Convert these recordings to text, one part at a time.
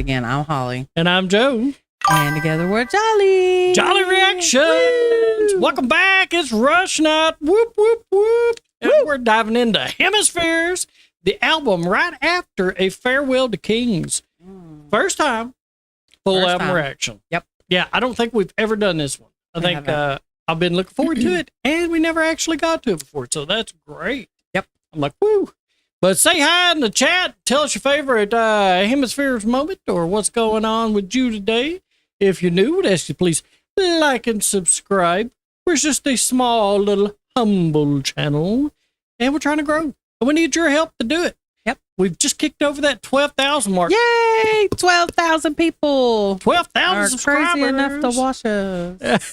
again. I'm Holly. And I'm Joe. And together we're Jolly. Jolly Reactions. Woo! Welcome back. It's Rush Night. Whoop, whoop, whoop. And we're diving into Hemispheres, the album right after A Farewell to Kings. First time, full album reaction. Yep. Yeah, I don't think we've ever done this one. I think I've been looking forward to it, and we never actually got to it before, so that's great. Yep. I'm like, woo. But say hi in the chat. Tell us your favorite Hemispheres moment or what's going on with you today. If you're new, we'd ask you please like and subscribe. We're just a small, little, humble channel, and we're trying to grow. And we need your help to do it. Yep. We've just kicked over that 12,000 mark. Yay! 12,000 people. 12,000 subscribers. Crazy enough to watch us.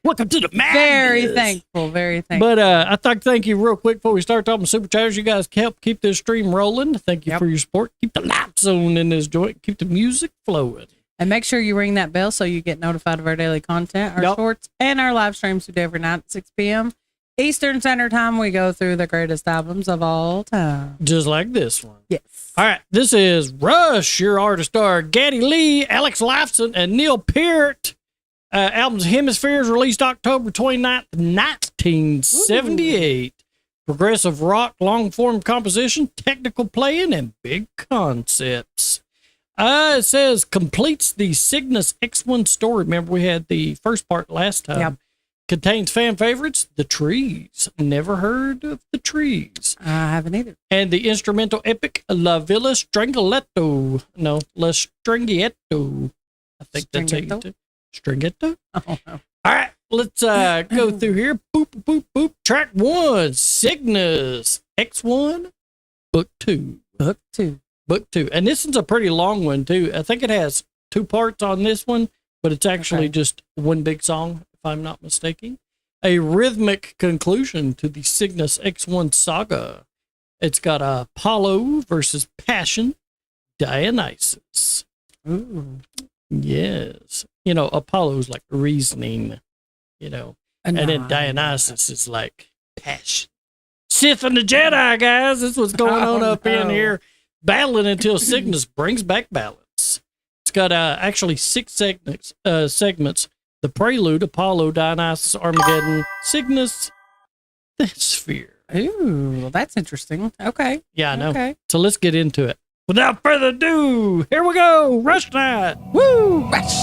Welcome to the madness. Very thankful. Very thankful. But I'd like to thank you real quick before we start talking super chatters. You guys help keep this stream rolling. Thank you for your support. Keep the Lifeson in this joint. Keep the music flowing. And make sure you ring that bell so you get notified of our daily content, our shorts, and our live streams we do every night at 6 p.m. Eastern Standard Time. We go through the greatest albums of all time. Just like this one. Yes. All right. This is Rush. Your artists are Geddy Lee, Alex Lifeson, and Neil Peart. Album's Hemispheres, released October 29th, 1978. Ooh. Progressive rock, long-form composition, technical playing, and big concepts. It says completes the Cygnus X-1 story. Remember, we had the first part last time. Yep. Contains fan favorites, The Trees. Never heard of The Trees. I haven't either. And the instrumental epic La Villa Strangiato. No, La Strangiato. I think that's how you do. Strangiato? Oh, no. All right, let's go through here. Boop, boop, boop. Track 1, Cygnus X-1 Book II. Book 2. Book 2. And this one's a pretty long one, too. I think it has 2 parts on this one, but it's actually just one big song, if I'm not mistaken. A rhythmic conclusion to the Cygnus X-1 saga. It's got Apollo versus Passion, Dionysus. Ooh. Yes. You know, Apollo's like reasoning, you know, and then Dionysus is like passion. Sith and the Jedi, guys. That's what's going on up in here. Battling until Cygnus brings back balance. It's got actually 6 segments. The Prelude, Apollo, Dionysus, Armageddon, Cygnus, the Sphere. Ooh, that's interesting. Okay. Yeah, I know. Okay. So let's get into it. Without further ado, here we go. Rush Night. Woo! Rush!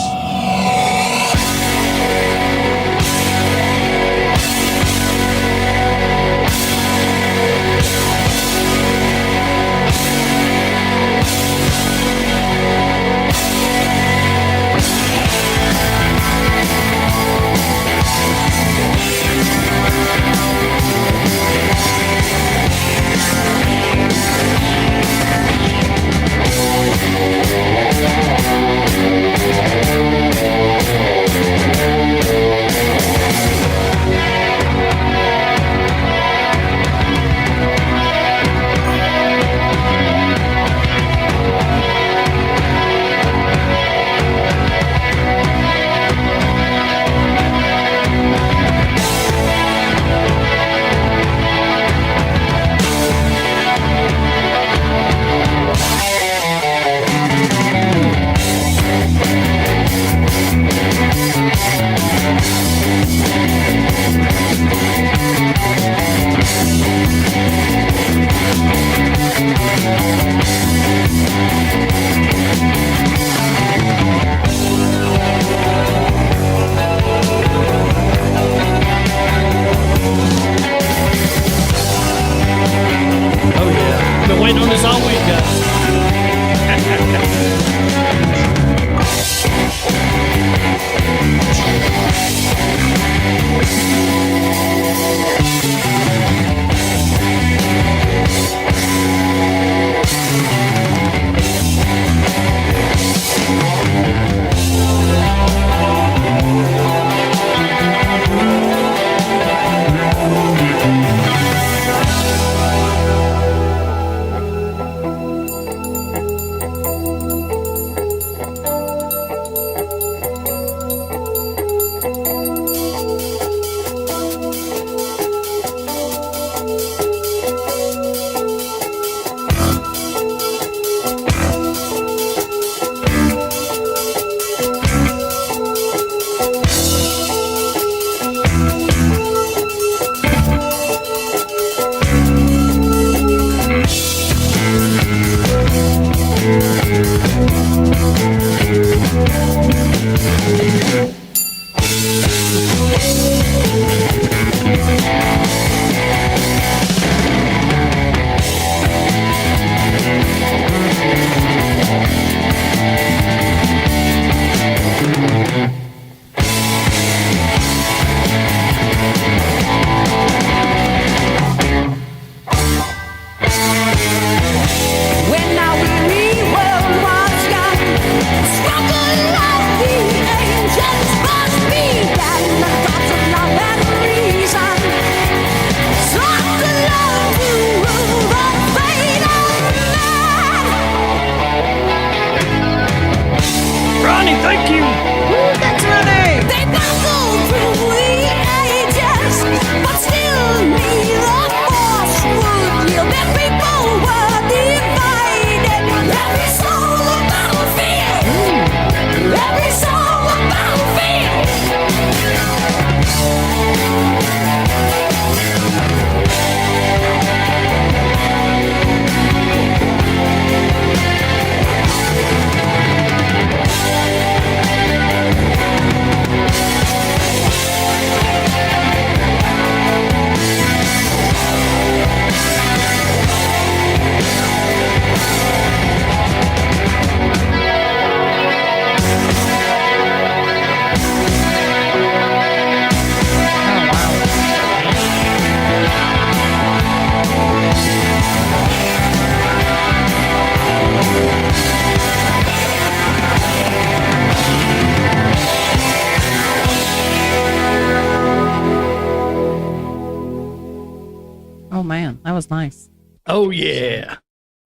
man, that was nice. Oh, yeah.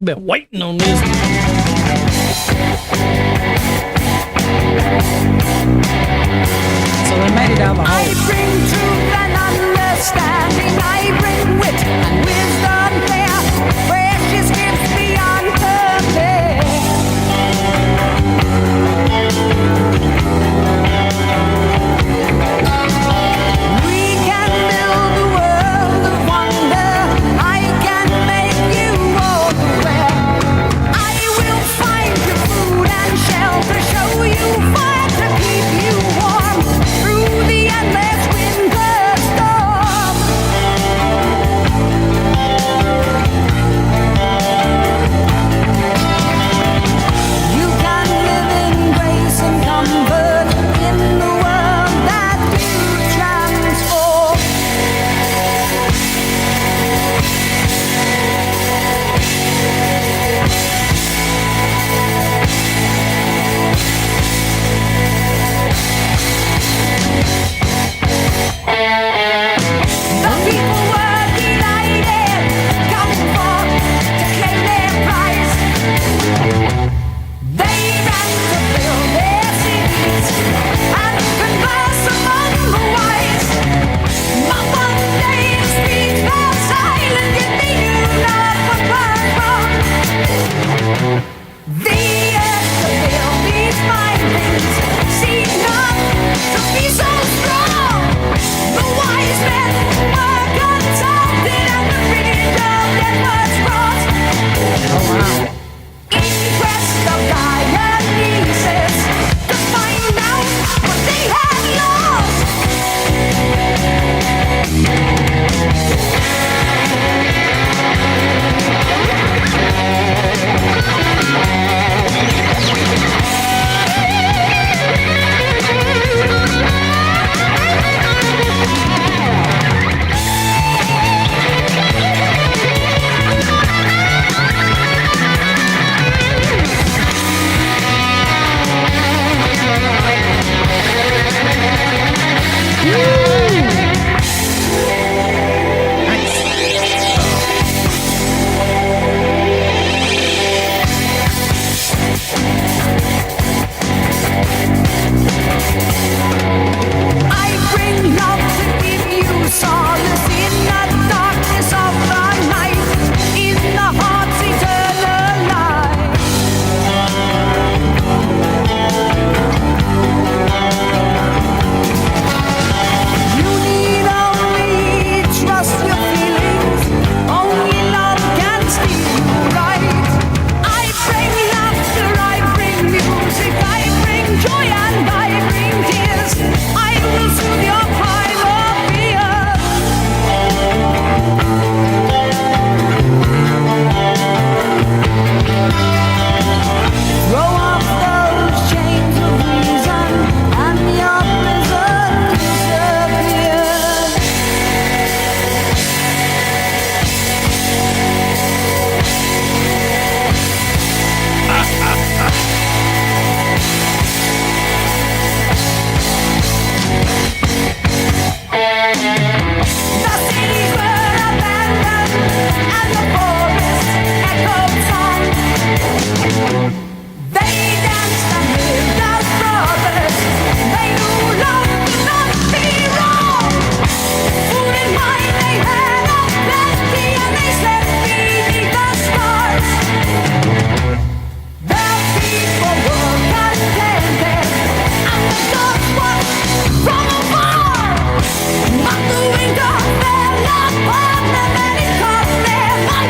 Been waiting on this. So they made it out of the hole. I bring truth and understanding. I bring wit and wisdom there. Precious gifts beyond compare. We can build a world of wonder. I can make you all aware. I will find you food and shelter, show you fire to keep you warm through the endless winter storm. You can live in grace and comfort in the world that you transform. The people were delighted, coming forth to claim their prize. They ran to build their cities and converse among the wise. But one day the streets fell silent, yet they knew not what was wrong. The earth to build these fine things seemed not to be so strong. The wise men were consulted and the bridge of death was crossed. In quest of Dionysus to find out what they had lost. I bring love to give you solace in the darkness of the night, in the heart's eternal light. You need only trust your feelings, only love can steal you right. I bring laughter, I bring music, I bring joy and I bring tears. I will soothe your pride of fear. Throw off those chains of reason and your prison disappears. The cities were abandoned and the forest echoed song. They danced and lived as brothers. They knew love could not be wrong. Food in mind they had of plenty and they slept beneath the stars. The people were contented and the dogs watched from afar. But the winter fell upon them and it cost their lives.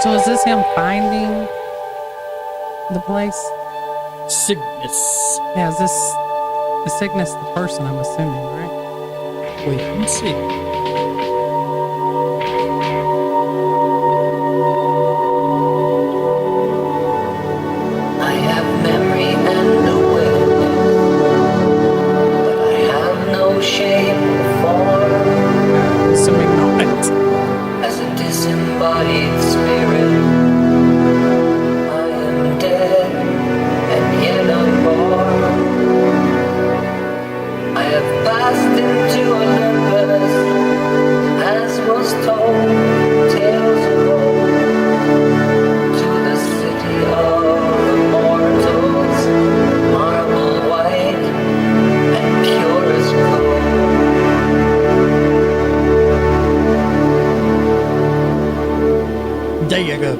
So is this him finding the place? Cygnus. Yeah, is Cygnus the person, I'm assuming, right? Wait and see. I have memory and awareness, but I have no shape or form. Assuming not. As a disembodied spirit, I am dead and yet unborn. I have passed into Olympus, as was told, tales of old, to the city of immortals, marble white and pure as gold. There you go.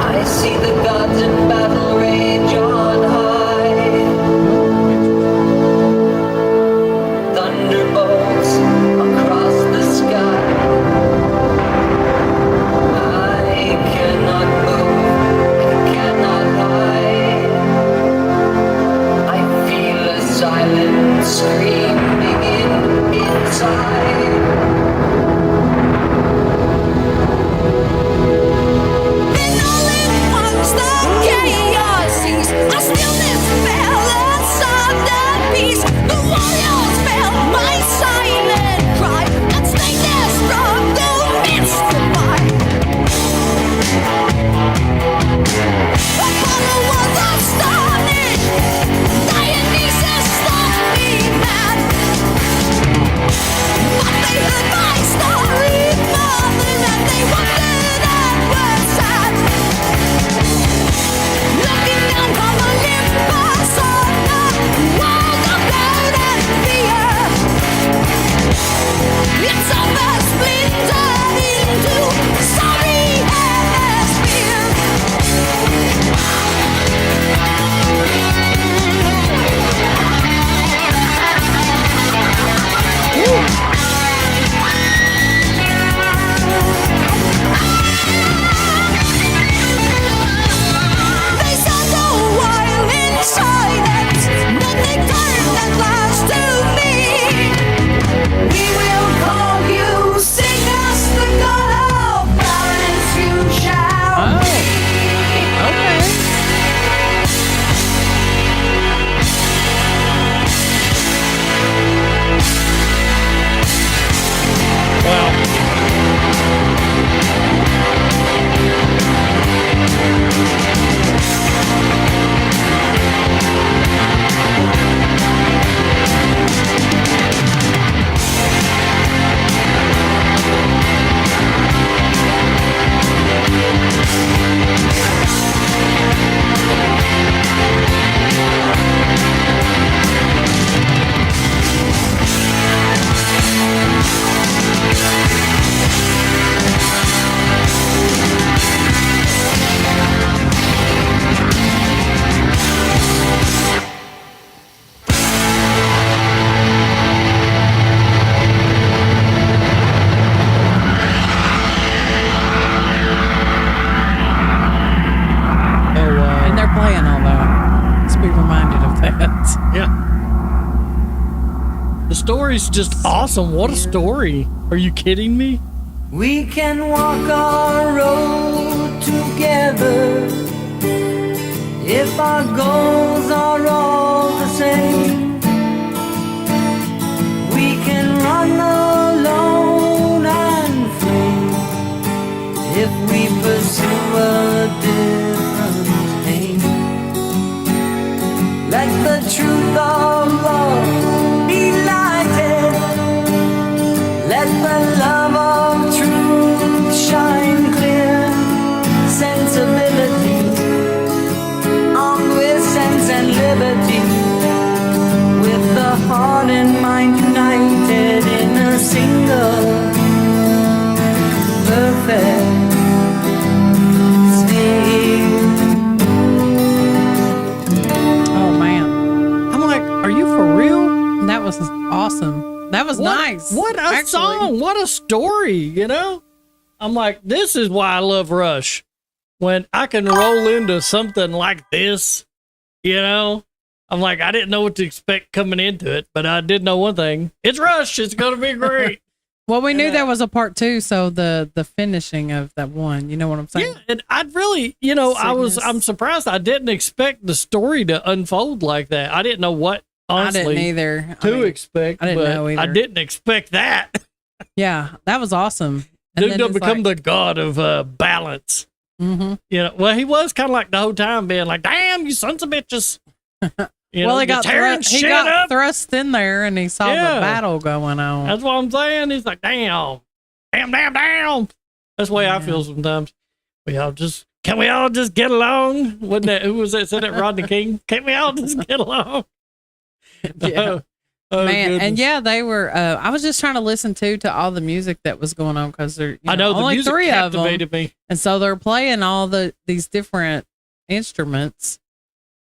I see the gods in battle rage on high. Thunderbolts across the sky. I cannot move, I cannot hide. I feel a silent screaming inside. Once the chaos ceased, a stillness fell inside the peace. The warriors felt my silent cry and snaked us from the midst of fight. Apollo was astonished. Dionysus thought me mad. But they heard my story, mother, and they wondered and were sad. Looking down from Olympus on the world of blood and fear, its surface splintered into sorry hemispheres. They sat a while in silence, then they turned at last to me. We will call you Cygnus, the god of balance. You shall be. Okay. Wow. And they're playing all that. Let's be reminded of that. Yeah. The story's just awesome. What a story. Are you kidding me? We can walk our road together if our goals are all the same. We can run alone and free if we pursue a different aim. Let the truth of heart and mind united in a single perfect sleep. Oh man, I'm like, are you for real? that was awesome. That was nice. What a actually. song. What a story, you know? I'm like, this is why I love Rush. When I can roll into something like this, you know? I'm like, I didn't know what to expect coming into it, but I did know one thing. It's Rush. It's going to be great. Well, we knew there was a part 2, so the finishing of that one, you know what I'm saying? Yeah, and I'd really, you know, Cygnus. I'm surprised I didn't expect the story to unfold like that. I didn't know what, honestly, I didn't either. to expect. I didn't but know either. I didn't expect that. Yeah, that was awesome. And Dude then done it's become like, the god of balance. mm-hmm. You know, well, he was kind of like the whole time being like, damn, you sons of bitches. You Well, know, he got, tearing he shit got up. thrust in there and he saw Yeah. the battle going on. That's what I'm saying. He's like, damn. That's the way I feel sometimes. Can we all just get along? Wasn't that, who was that? Said that Rodney King? Can't we all just get along? Yeah. Oh, Man, goodness. and yeah, they were. I was just trying to listen to all the music that was going on because there. I know the only music 3 of them, captivated me. and so they're playing all these different instruments,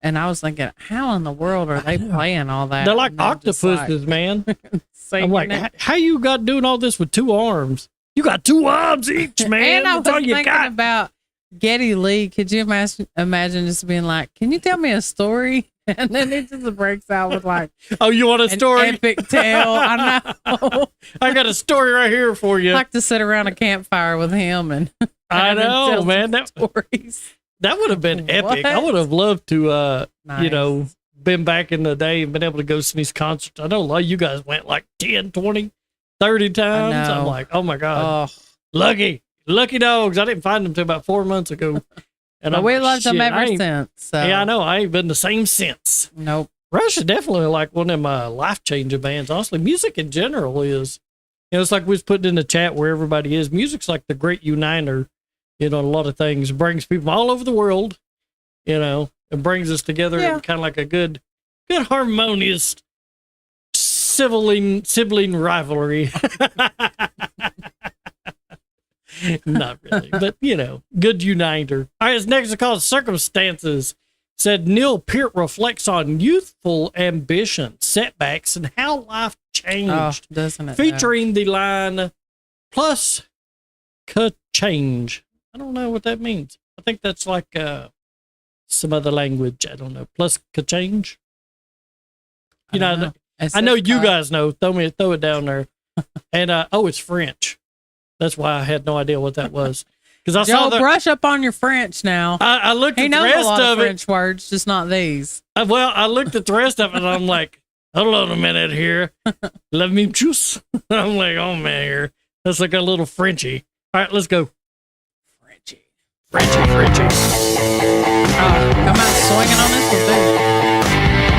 and I was thinking, how in the world are they playing all that? They're like And I'm just octopuses, man. singing I'm like, it. how you got doing all this with 2 arms? You got 2 arms each, man. And I was That's all you thinking got. about Geddy Lee. Could you imagine just being like, "Can you tell me a story?" And then it just breaks out with like Oh, you want a an story? epic tale. I know. I got a story right here for you. I like to sit around a campfire with him and I have him know, tell man. some stories. That would have been epic. I What? would have loved to, you Nice. know, been back in the day and been able to go see these concerts. I know a lot of you guys went like 10, 20, 30 times. I'm know. like, oh my God. Oh, Lucky dogs. I didn't find them till about 4 months ago. And but I'm we like, loved them shit, ever I ain't- since. So. Yeah, I know. I ain't been the same since. Nope. Rush is definitely like one of my life-changing bands. Honestly, music in general is, you know, it's like we was putting in the chat where everybody is. Music's like the great uniter, you know, a lot of things. It brings people all over the world, you know, and brings us together Yeah. in kind of like a good harmonious sibling rivalry. Not really, but you know, good uniter. All right, this next is called Circumstances. Said Neil Peart reflects on youthful ambition, setbacks, and how life Oh, changed, doesn't it? featuring the line plus change. I don't know what that means. I think that's like some other language. I don't know. Plus change. You know, I know you guys know. Throw it down there. And it's French. That's why I had no idea what that was. Because I saw Joe, brush up on your French now. I looked He at the knows a rest lot of of it. French words, just not these. Well, I looked at the rest of it and I'm like, hold on a minute here. Let me juice. I'm like, oh man, here. That's like a little Frenchie. All right, let's go. Frenchie. Oh, come out swinging on this one too.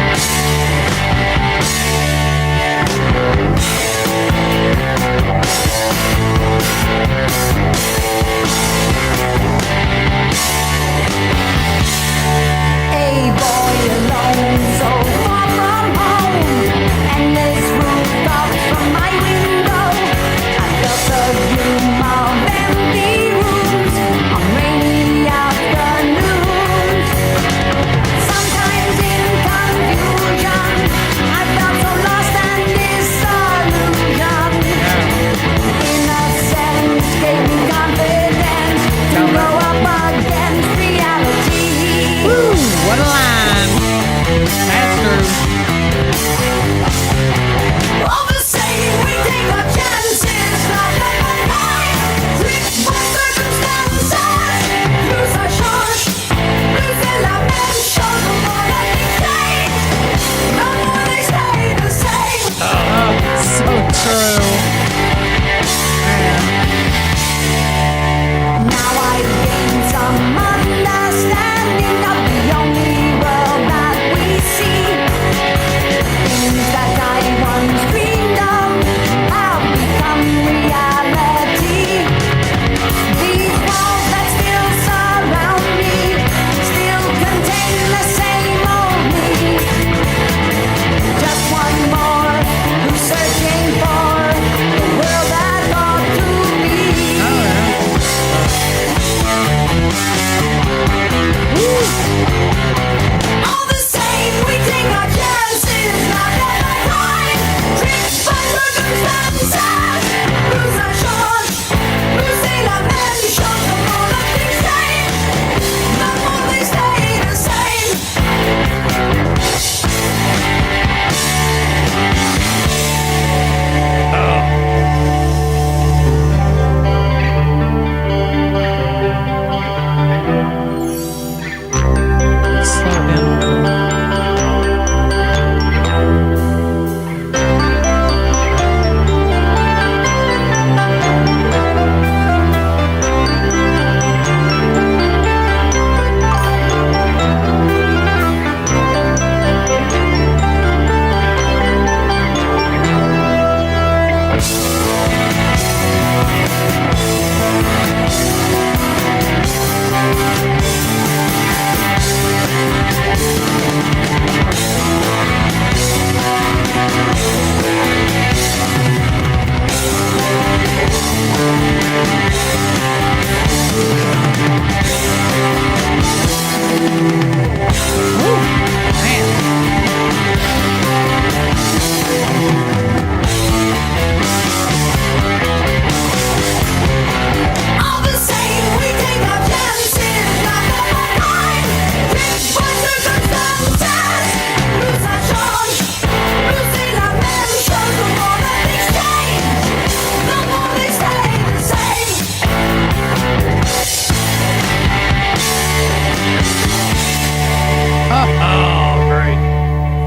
A boy alone, so far from home, and this rooftop from my window. I felt the gloom of empty rooms on rainy afternoons.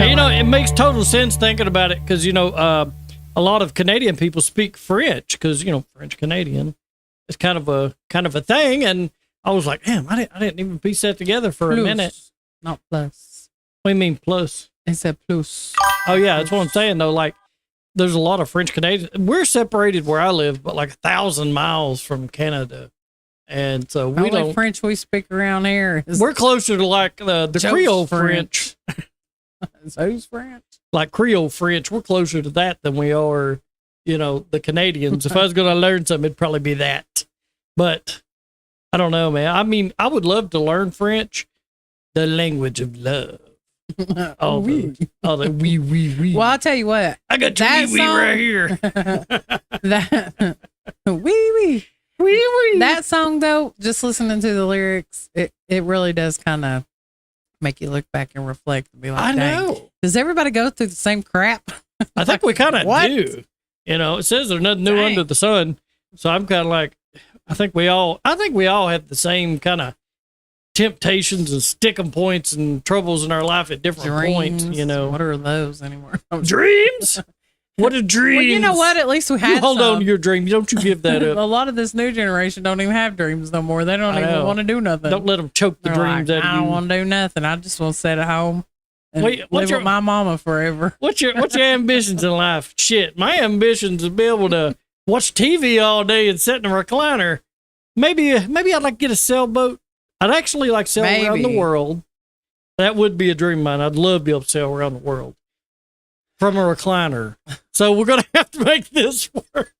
And, you know, it makes total sense thinking about it because, you know, a lot of Canadian people speak French because, you know, French Canadian is kind of a thing. And I was like, damn, I didn't even piece that together for a minute. Not plus. What do you mean plus? It said plus. Oh, yeah, that's what I'm saying, though. Like, there's a lot of French Canadians. We're separated where I live, but like 1,000 miles from Canada. And so we Only don't. French we speak around here is We're closer to like the Creole French. Who's French? Like Creole French. We're closer to that than we are, you know, the Canadians. If I was going to learn something, it'd probably be that. But I don't know, man. I mean, I would love to learn French, the language of love. All the wee. Well, I'll tell you what. I got your wee right here. That wee. That song, though, just listening to the lyrics, it really does kind of make you look back and reflect and be like, I dang, know. does everybody go through the same crap? I think we kind of What? do. You know, it says there's nothing new Dang. under the sun. So I'm kind of like, I think we all have the same kind of temptations and sticking points and troubles in our life at different points, you know. What are those anymore? Dreams? What are dreams? Well, you know what? At least we had You hold some. on to your dream. Don't you give that A up. lot of this new generation don't even have dreams no more. They don't I even know. want to do nothing. Don't let them choke the They're dreams like, out I of don't you. want to do nothing. I just want to sit at home and Wait, what's live your- with my mama forever. What's your ambitions in life? Shit, my ambitions is to be able to watch TV all day and sit in a recliner. Maybe I'd like to get a sailboat. I'd actually like to sail around the Maybe. world. That would be a dream of mine. I'd love to be able to sail around the world from a recliner. So we're going to have to make this work.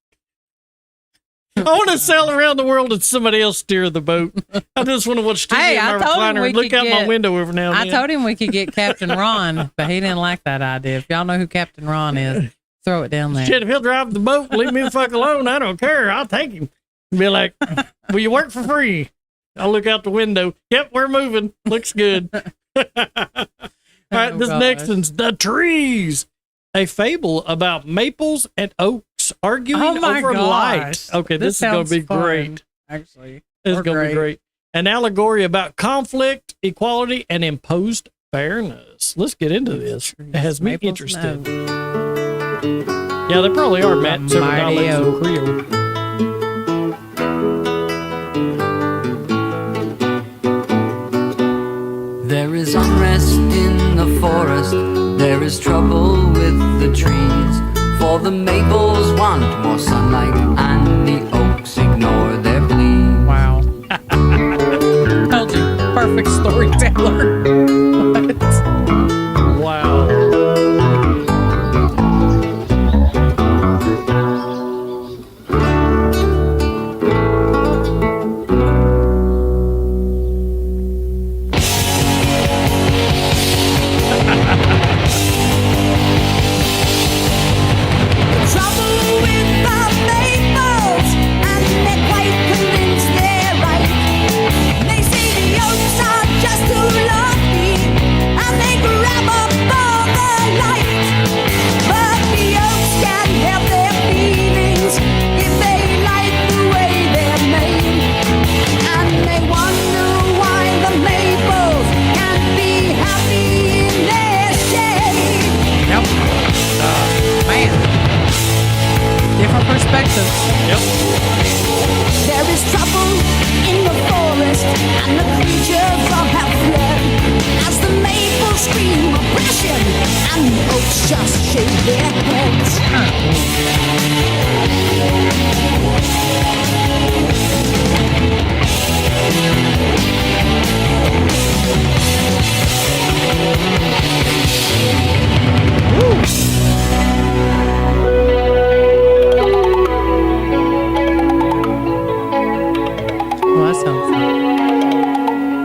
I want to sail around the world and somebody else steer the boat. I just want to watch TV Hey, in I my told him recliner we and look could out my get- window every now and I then. told him we could get Captain Ron, but he didn't like that idea. If y'all know who Captain Ron is, throw it down there. Shit, if he'll drive the boat, leave me the fuck alone. I don't care. I'll take him. Be like, will you work for free? I'll look out the window. Yep, we're moving. Looks good. All right, Oh, this gosh. next one's The Trees. A fable about maples and oaks arguing Oh my over gosh. light. Okay, this is going sounds to be fun, great. Actually, This is Or going to be great. An allegory about conflict, equality, and imposed fairness. Let's get into this. It has me Maples and interested. Yeah, they probably are, Matt. Several Mighty dialects of oak. Creole. There is unrest in the forest, there is trouble with the trees. For the maples want more sunlight and the oaks ignore their plea. Wow. Told you, perfect storyteller. What? Wow. Trouble with the maples, and they're quite convinced they're right. They say the oaks are just too lofty, and they grab up all the light. But the oaks can't help their feelings if they like the way they're made. And they wonder why the maples can't be happy in their shade. Yep. Man. Different perspectives. There is trouble in the forest, and the creatures all have fled. As the maples scream oppression, and the oaks just shake their heads. Well, that sounds fun.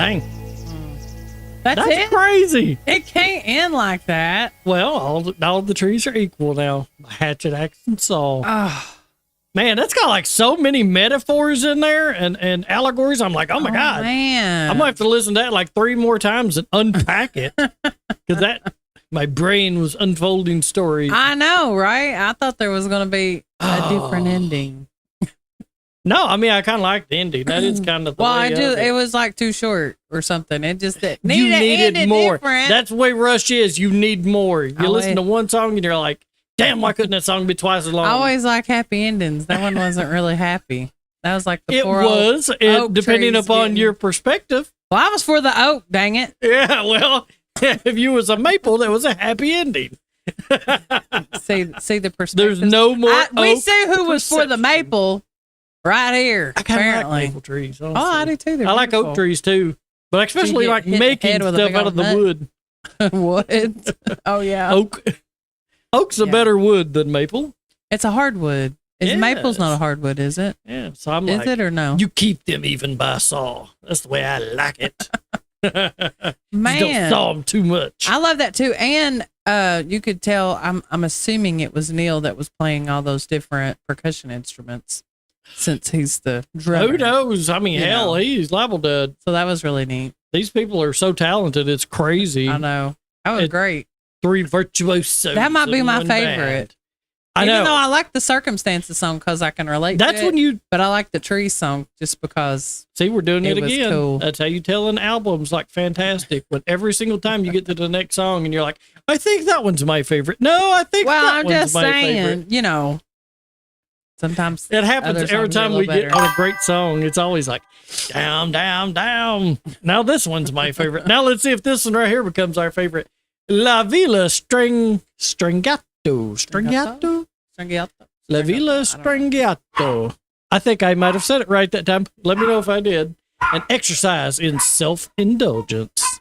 Dang. That's it? Crazy. It can't end like that. Well, all the trees are equal now. Hatchet, axe, and saw. Oh, Man, that's got like so many metaphors in there and allegories. I'm like, oh my God. man. I'm going to have to listen to that like 3 more times and unpack it. Because my brain was unfolding stories. I know, right? I thought there was going to be a different ending. No, I mean, I kind of like the ending. That is kind of the way of it. It was like too short or something. It just You needed more. Different. That's the way Rush is. You need more. You listen wait. to one song and you're like, damn, why couldn't that song be twice as long? I always like happy endings. That one wasn't really happy. That was like the it poor was, old it, oak depending trees upon getting- your perspective. Well, I was for the oak, dang it. Yeah, well, if you was a maple, that was a happy ending. See the perspective. There's no more we oak see who was for the perception. maple right here. I kind of like apparently. maple trees. Oh, I do too. They're I like beautiful. oak trees too, but I especially get like hit in the making head with a stuff big out old of the nut. wood. Wood. Oh yeah. Oak's a Yeah. better wood than maple. It's a hardwood. Maple's not a Yes. hardwood, is it? Yeah, so I'm Is like, it or no? you keep them even by saw. That's the way I like it. Man, Just don't saw them too much. I love that too. And you could tell. I'm assuming it was Neil that was playing all those different percussion instruments, since he's the drummer. Who knows? I mean, You hell, know. he's liable to. So that was really neat. These people are so talented. It's crazy. I know. That was It- great. 3 virtuosos. That might be in my one favorite. band. I Even know. though I like the circumstances song because I can relate. That's to it, when you But I like the tree song just because. see we're doing it It was again. cool. That's how you tell an album's like fantastic. When every single time you get to the next song and you're like, I think that one's my favorite. No, I think Well, that I'm one's just my saying. favorite. You know. Sometimes It happens other every songs are a time little we get better. on a great song. It's always like, down, down, down. Now this one's my favorite. Now let's see if this one right here becomes our favorite. La Villa Strangiato. Strangiato? La Villa Strangiato. I think I might have said it right that time. Let me know if I did. An exercise in self-indulgence.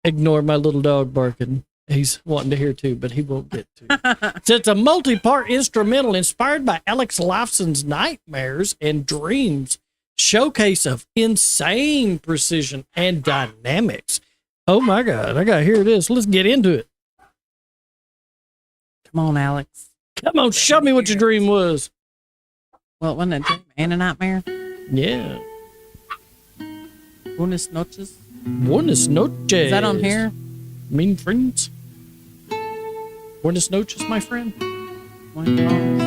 Ignore my little dog barking. He's wanting to hear too, but he won't get to. So it's a multi-part instrumental inspired by Alex Lifeson's nightmares and dreams. Showcase of insane precision and dynamics. Oh my God. I got to hear this. Let's get into it. Come on, Alex. Come on, show me what your dream was. Well, wasn't it a dream and a nightmare? Yeah. Buenas noches. Buenas noches. Is that on here? Mean friends. Buenas noches, my friend. One of the songs.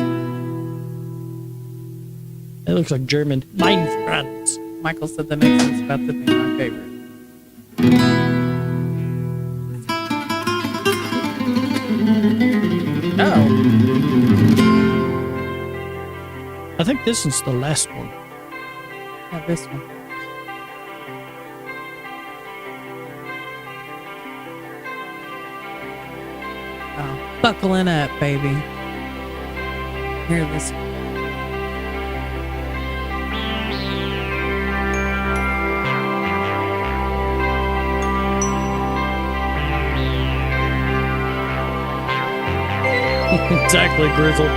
That looks like German. Mein friends. Michael said the next one's about to be my favorite. Oh, I think this is the last one. yeah, this one. Oh, buckling up, baby. Hear this. Exactly, Grizzle.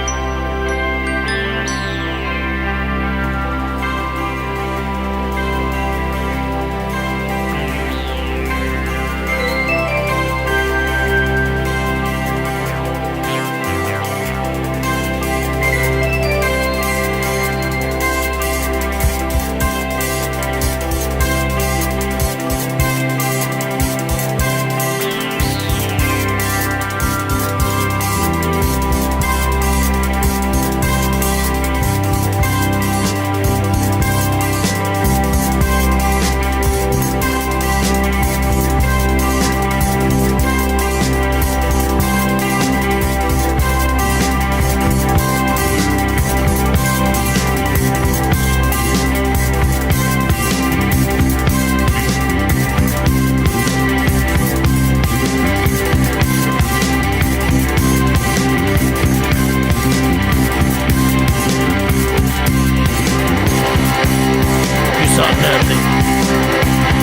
You saw nothing.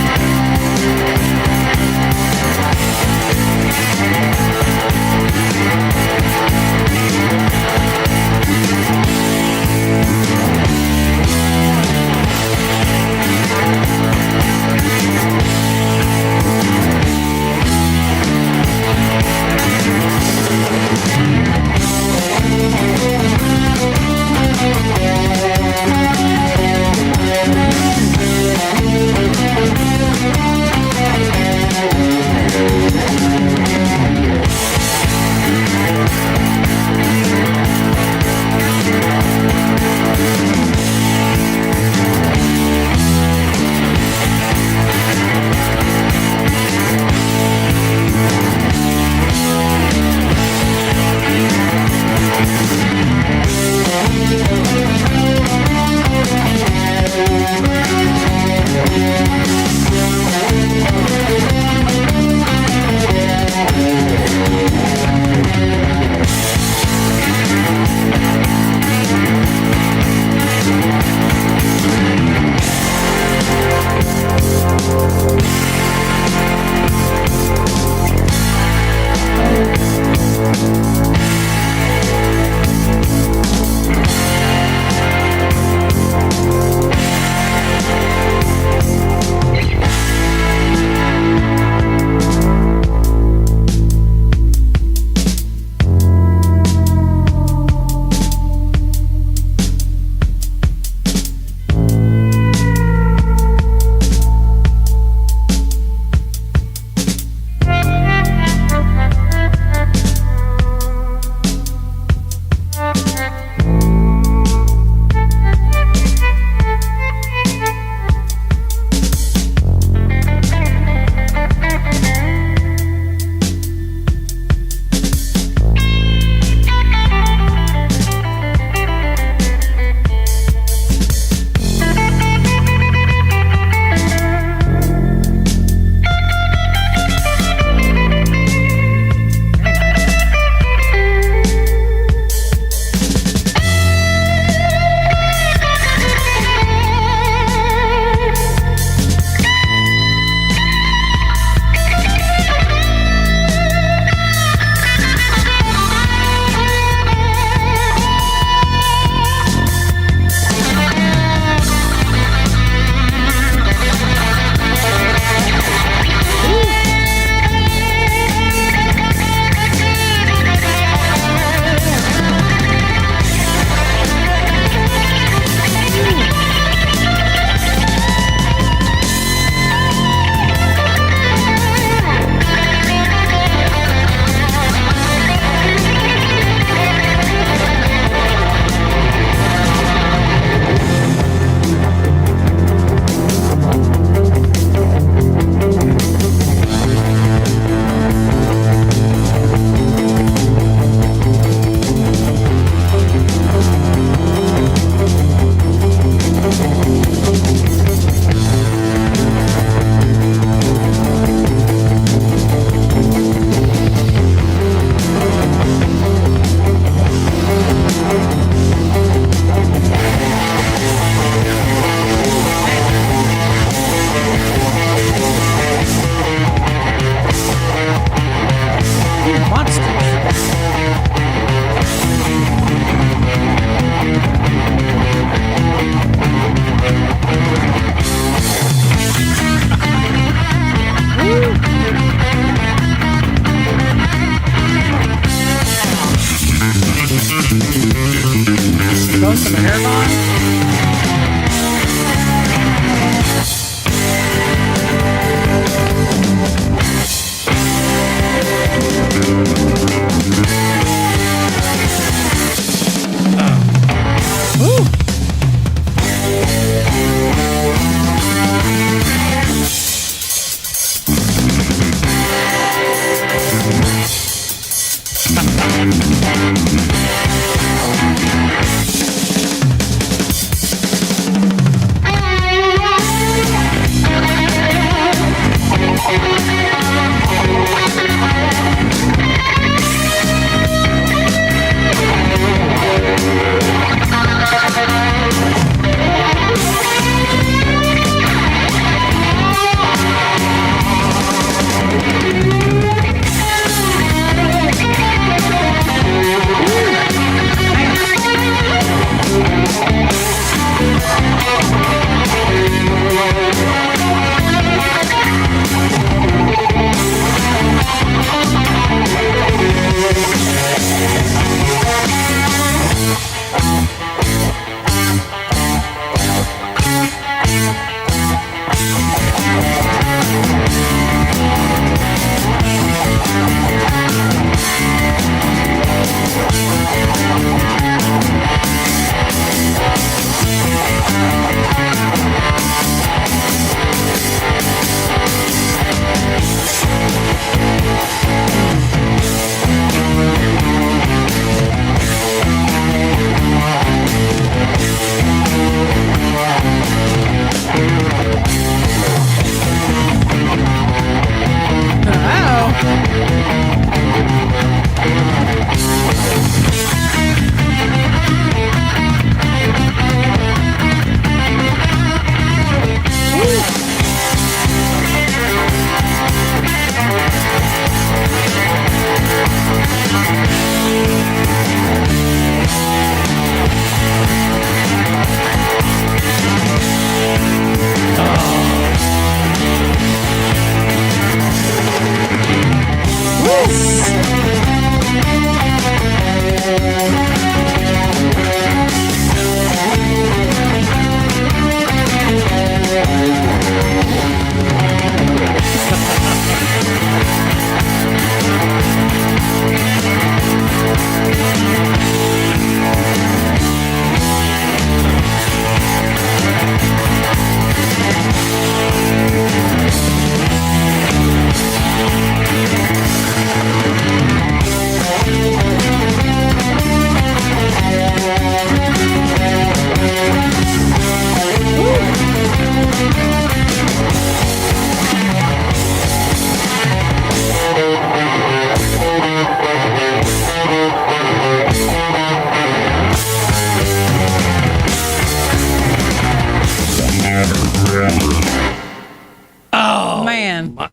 with her hair gone.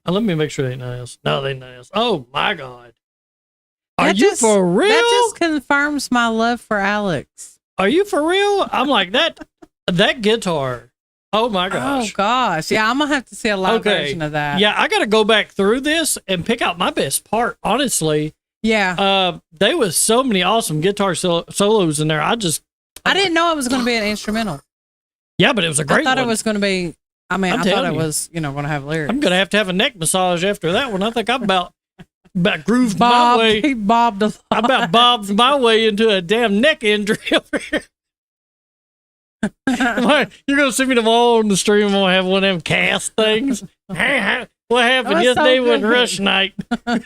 Let me make sure they ain't nothing else. No, they ain't nothing else. Oh my God. Are That you just- for real? That just confirms my love for Alex. Are you for real? I'm like that guitar. Oh my Oh gosh. gosh. Yeah, I'm gonna have to see a live version of that. Yeah, I got to go back through this and pick out my best part. Honestly, Yeah. there was so many awesome guitar solos in there. I didn't know it was gonna be an instrumental. Yeah, but it was a great I thought one. it was gonna be I I'm thought telling it you. was, gonna have lyrics. I'm gonna have a neck massage after that one. I think I'm about grooved my Bob, way. he bobbed a lot. I about bobbed my way into a damn neck injury over here. You're gonna see me tomorrow on the stream. I'm gonna have one of them cast things. What happened That's yesterday so was good. rush night. We're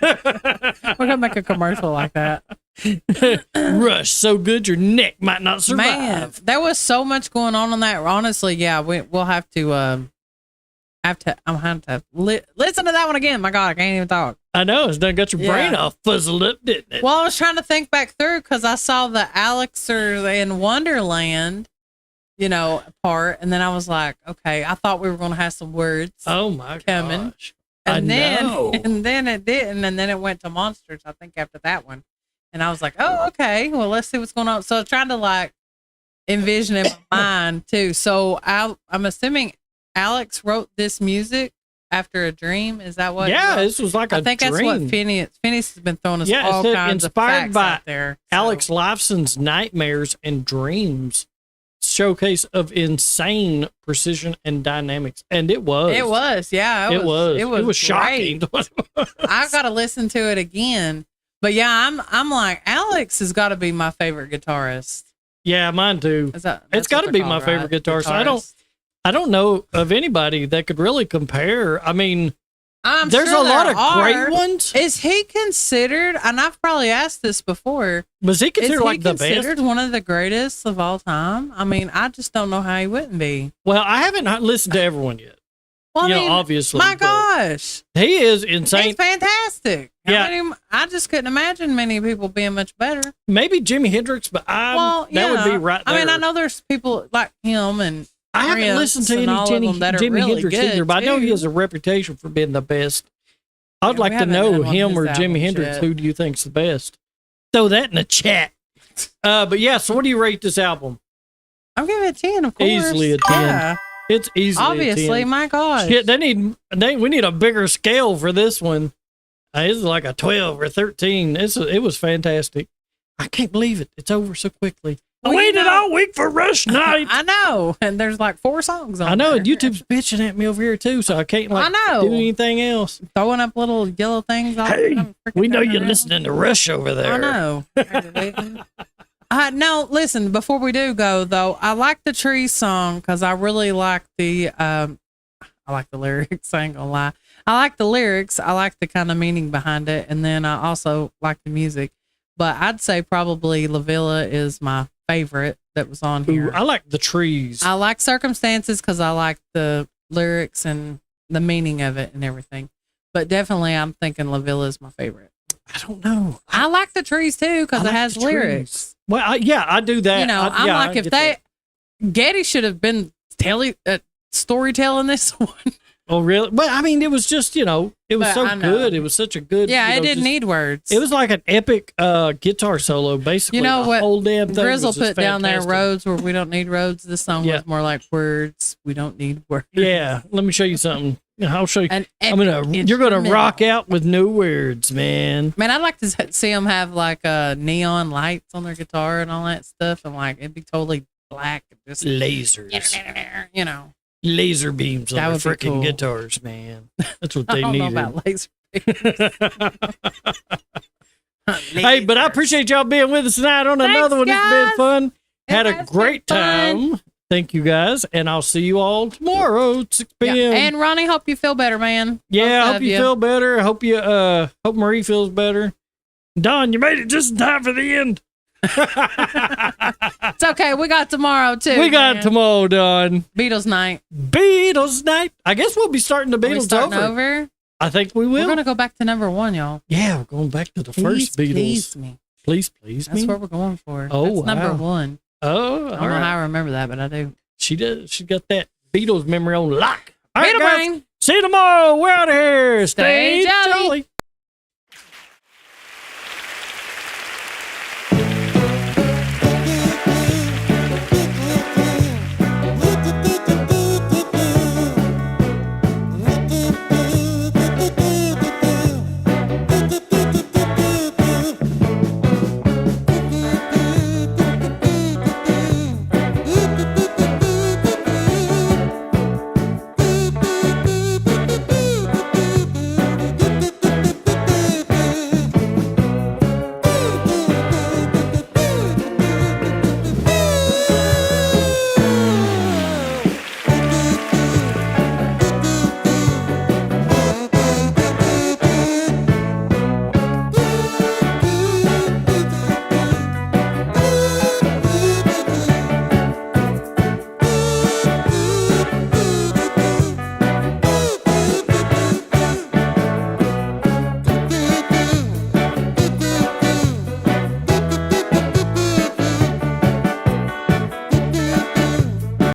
gonna make a commercial like that. Rush so good your neck might not survive. Man, there was so much going on that. Honestly, yeah, we'll have to. I'm gonna have to listen to that one again. My God, I can't even talk. I know it's done got your brain Yeah. all fuzzled up, didn't it? Well, I was trying to think back through because I saw the Alexers in Wonderland, part, and then I was like, okay, I thought we were gonna have some words. Oh my coming. gosh! And I know. then it didn't, and then it went to monsters. I think after that one, and I was like, oh, okay, well, let's see what's going on. So I tried to envision in my mind too. So I'm assuming Alex wrote this music after a dream. Is that what? Yeah, this was like a I think dream. that's what Phineas has been throwing us Yeah, it all said kinds of inspired facts by out there. So- Alex Lifeson's nightmares and dreams showcase of insane precision and dynamics, and it was. It was, yeah. It was. It was great. shocking. I've got to listen to it again. But yeah, I'm like, Alex has got to be my favorite guitarist. Yeah, mine too. It's got to be my favorite guitarist. I don't know of anybody that could really compare. I mean, there's sure a lot of there great ones. Is he considered, and I've probably asked this before, Was he considered like the best? Considered one of the greatest of all time? I mean, I just don't know how he wouldn't be. Well, I haven't listened to everyone yet. Well, I mean, obviously. My gosh. He is insane. He's fantastic. Yeah. I just couldn't imagine many people being much better. Maybe Jimi Hendrix, but that would be right there. I mean, I know there's people like him and I haven't listened to any Jimi really Hendrix good either, but I know he too. has a reputation for being the best. I'd like to know him or Jimi Hendrix. Who do you think's the best? Throw that in the chat. But yeah, so what do you rate this album? I'm giving it a 10, of course. Easily a 10. Yeah. It's easily Obviously, a 10. my gosh. Shit, we need a bigger scale for this one. It's like a 12 or 13. It was fantastic. I can't believe it. It's over so quickly. I waited all week for Rush Night. I know. And there's like 4 songs on I know. there. And YouTube's bitching at me over here too, so I can't do anything else. Throwing up little yellow things. Hey, we know you're listening to Rush over there. I know. No, listen, before we do go though, I like the Trees song because I really like I like the lyrics. I ain't gonna lie. I like the lyrics. I like the kind of meaning behind it. And then I also like the music. But I'd say probably La Villa is my favorite that was on here. Ooh, I like the Trees. I like Circumstances because I like the lyrics and the meaning of it and everything. But definitely I'm thinking La Villa is my favorite. I don't know. I like the Trees too because it has lyrics. Well, I do that. You know, I'm like, if Geddy should have been storytelling this one. Oh, really? But I mean, it was just, it was so good. It was such a good. Yeah, it didn't need words. It was like an epic guitar solo, basically. You know the what? Whole damn thing Grizzle was just put down there fantastic. roads where we don't need roads. This song was more like words. We don't need words. Yeah, let me show you something. I'll show you. You're gonna instrumental. rock out with no words, man. Man, I'd like to see them have like neon lights on their guitar and all that stuff, and like it'd be totally black, and just lasers. You know, laser beams on That their would be freaking cool. guitars, man. That's what I they don't needed. know about laser. Hey, but I appreciate y'all being with us tonight on another one. It's been guys. fun. Had a has great been fun. time. Thank you guys, and I'll see you all tomorrow at 6 p.m. Yeah. And Ronnie, hope you feel better, man. Yeah, I Both hope of you feel better. I hope you hope Marie feels better. Don, you made it just in time for the end. It's okay. We got tomorrow too. We got tomorrow, Don. Beatles night. Beatles night. I guess we'll be starting the Are we Beatles starting over. over. I think we will. We're gonna go back to number 1, y'all. Yeah, we're going back to the first Beatles. Please me. Please That's me. what we're going for. Oh, That's number wow. 1. Oh, I all don't know right. how I remember that, but I do. She does. She got that Beatles memory on lock. All right, Beatle guys. brain. See you tomorrow. We're out of here. Stay jolly.